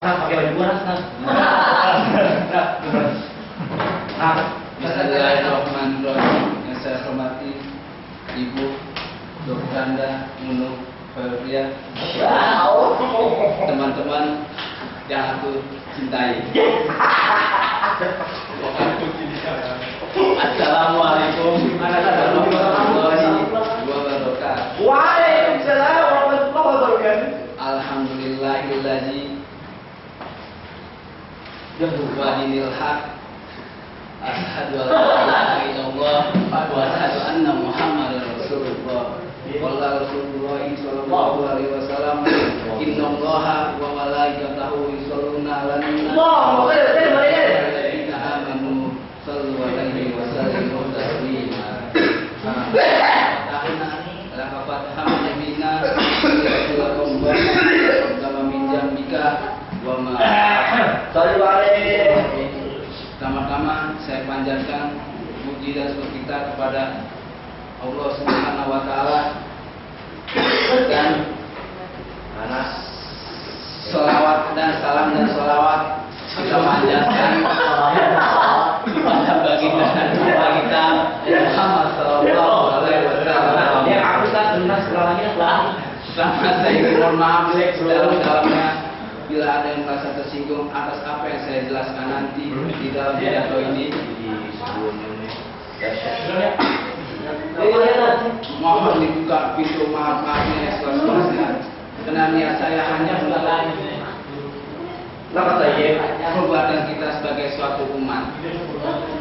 pakai baju boras kan? Bismillahirrahmanirrahim. Yang saya hormati Ibu Dr. Anda Nunu Febria, teman-teman yang aku cintai. Assalamualaikum warahmatullahi wabarakatuh. Waalaikumsalam warahmatullahi wabarakatuh. Alhamdulillahillazi wadinil haq. Asyhadu an la ilaha illallah wa asyhadu anna Muhammadar Rasulullah. Qala Rasulullah sallallahu alaihi wasallam, innallaha wa malaikatahu yusholluna 'alan nabi amanu sallu alaihi wa sallimu taslima. Laqad hamdina lakum wa kama min jambika wa ma sallu alaihi. Pertama-tama saya panjatkan puji dan syukur kita kepada Allah Subhanahu wa taala dan salawat dan salam dan salawat kita panjatkan kepada baginda kita Muhammad sallallahu alaihi wasallam. Yang aku tak benar segalanya lah. Sama saya ingin mohon maaf dalam-dalamnya bila ada yang merasa tersinggung atas apa yang saya jelaskan nanti di dalam pidato ini. Mohon dibuka pintu maaf-maafnya seluas-luasnya. Karena niat saya hanya untuk perbuatan kita sebagai suatu umat.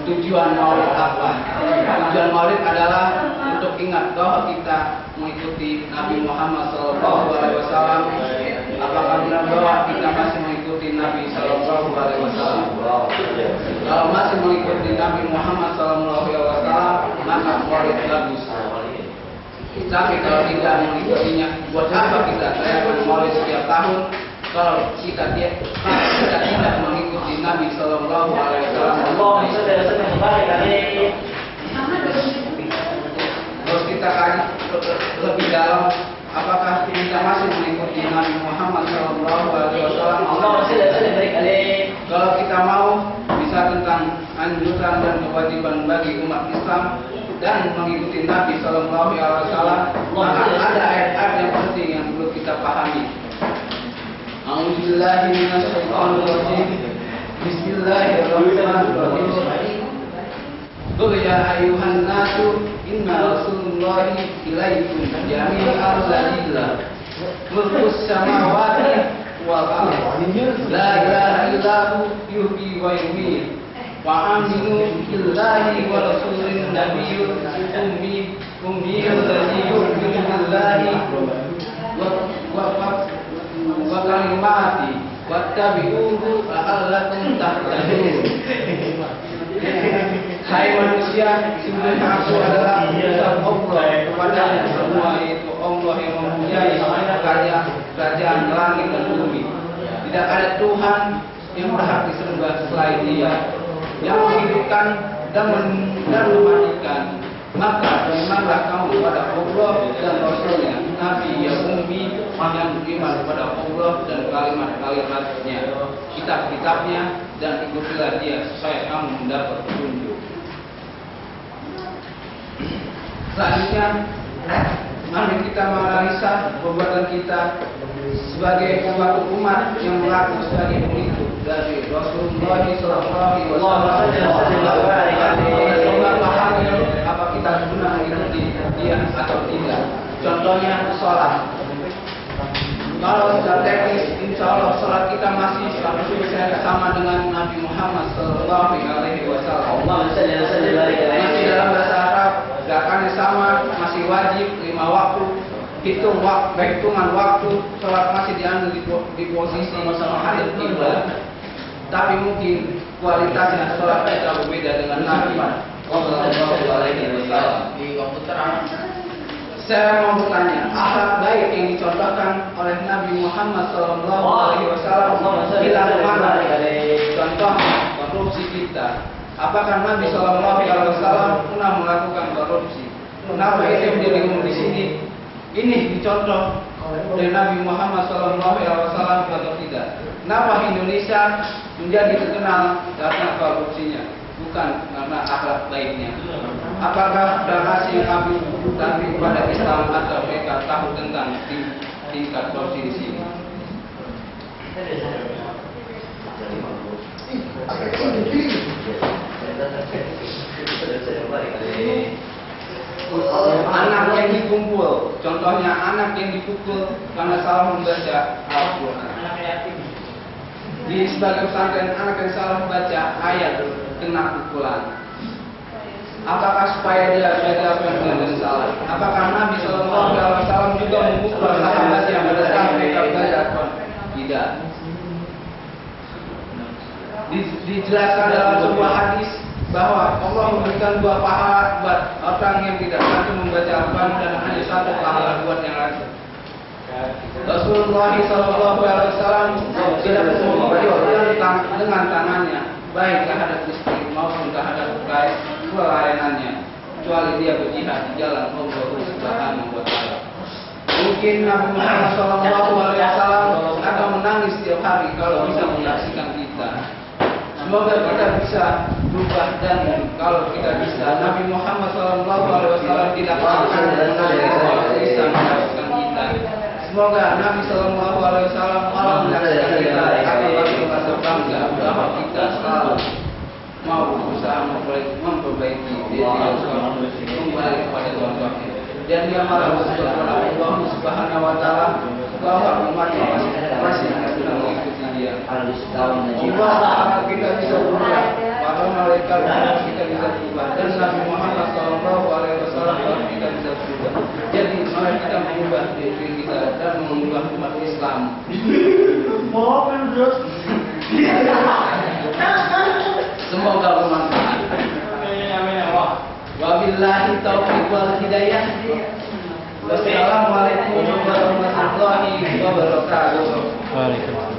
Tujuan maulid apa? Tujuan maulid adalah untuk ingat bahwa kita mengikuti Nabi Muhammad SAW. Apakah benar bahwa kita masih mengikuti Nabi SAW? Kalau masih mengikuti Nabi Muhammad SAW, maka maulid bagus. Tapi kalau tidak mengikutinya, buat apa kita rayakan maulid setiap tahun? Kalau kita tidak mengikuti Nabi Sallallahu Alaihi Wasallam, terus kita kaji lebih dalam, apakah kita masih mengikuti Nabi Muhammad Sallallahu Alaihi Wasallam? Kalau kita mau bisa tentang anjuran dan kewajiban bagi umat Islam dan mengikuti Nabi Sallallahu Alaihi Wasallam, maka ada ayat-ayat yang penting yang perlu kita pahami. A'udzubillahi minasyaitonir rajim. Bismillahirrahmanirrahim. Qul ya ayyuhan nasu inna rasulullahi ilaikum jami'an ladillah mulkus samawati wal ardi la ilaha illahu yuhyi wa yumiit wa aminu billahi wa rasulin nabiyyil ummiyil ladzi yu'minu billahi wa kalimati wattabi'uhu la'allakum tahtadun. Hai manusia, sungguh aku adalah utusan Allah kepada semua, itu Allah yang mempunyai kerajaan langit dan bumi. Tidak ada Tuhan yang berhak disembah selain Dia, yang menghidupkan dan mematikan. Maka berimanlah kamu kepada Allah dan Rasulnya, Nabi yang ummi yang beriman kepada Allah dan kalimat-kalimatnya, kitab-kitabnya, dan ikutilah Dia supaya kamu mendapat petunjuk. Selanjutnya, mari kita menganalisa perbuatan kita sebagai suatu umat yang mengaku sebagai pengikut dari Rasulullah SAW. Apa kita benar mengikuti Dia atau tidak? Contohnya sholat. Kalau secara teknis, insya Allah sholat kita masih sama dengan Nabi Muhammad Sallallahu Alaihi Wasallam. Masih dalam bahasa Arab, gerakannya sama, masih wajib 5 waktu. Hitungan waktu sholat masih diambil di posisi menghadap kiblat. Tapi mungkin kualitasnya sholat kita berbeda dengan Nabi Sallallahu Alaihi Wasallam. Di waktu terang, saya mau bertanya, akhlak baik yang dicontohkan oleh Nabi Muhammad Sallallahu Alaihi Wasallam hilang kemana? Contoh korupsi kita. Apakah Nabi Sallallahu Alaihi Wasallam pernah melakukan korupsi? Kenapa itu menjadi umum di sini? Ini dicontoh oleh Nabi Muhammad SAW atau tidak? Kenapa Indonesia menjadi terkenal karena korupsinya, bukan karena akhlak baiknya? Apakah federasi yang kami tapi kepada Islam atau mereka tahu tentang tingkat korupsi di sini? Anak yang dikumpul, contohnya anak yang dipukul karena salah membaca Al-Quran. Di sebagai pesantren, anak yang salah membaca ayat kena pukulan. Apakah supaya dia belajar dengan salah? Apakah Nabi Shallallahu Alaihi Wasallam juga memukul sahabat yang pada saat mereka belajar? Tidak. Dijelaskan dalam sebuah hadis bahwa Allah memberikan 2 pahala buat orang yang tidak mampu membaca Al-Quran dan hanya 1 pahala buat yang lain. Rasulullah Shallallahu Alaihi Wasallam tidak memukul dengan tangannya, baik terhadap istri maupun terhadap pelayanannya, kecuali dia berjihad di jalan Allah Subhanahu wa Ta'ala. Mungkin Nabi Muhammad Shallallahu Alaihi Wasallam akan menangis setiap hari kalau bisa menyaksikan kita. Semoga kita bisa berubah, dan kalau kita bisa, Nabi Muhammad Shallallahu Alaihi Wasallam tidak akan menangis kalau bisa menyaksikan kita. Semoga Nabi Shallallahu Alaihi Wasallam malah menyaksikan kita akan merasa bangga bahwa kita selalu mau berusaha memperbaiki diri dan kembali kepada Tuhan. Dan dia malah bersyukur kepada Allah Subhanahu wa Ta'ala bahwa umatnya masih sedang mengikuti dia. Allah akan kita bisa berubah, para malaikat kita bisa berubah, dan Nabi Muhammad Shallallahu Alaihi Wasallam kita bisa berubah. Jadi mari kita mengubah diri kita dan mengubah umat Islam. Semoga bermanfaat. Wabillahi taufiq wal hidayah. Wassalamualaikum warahmatullahi wabarakatuh. Waalaikumsalam.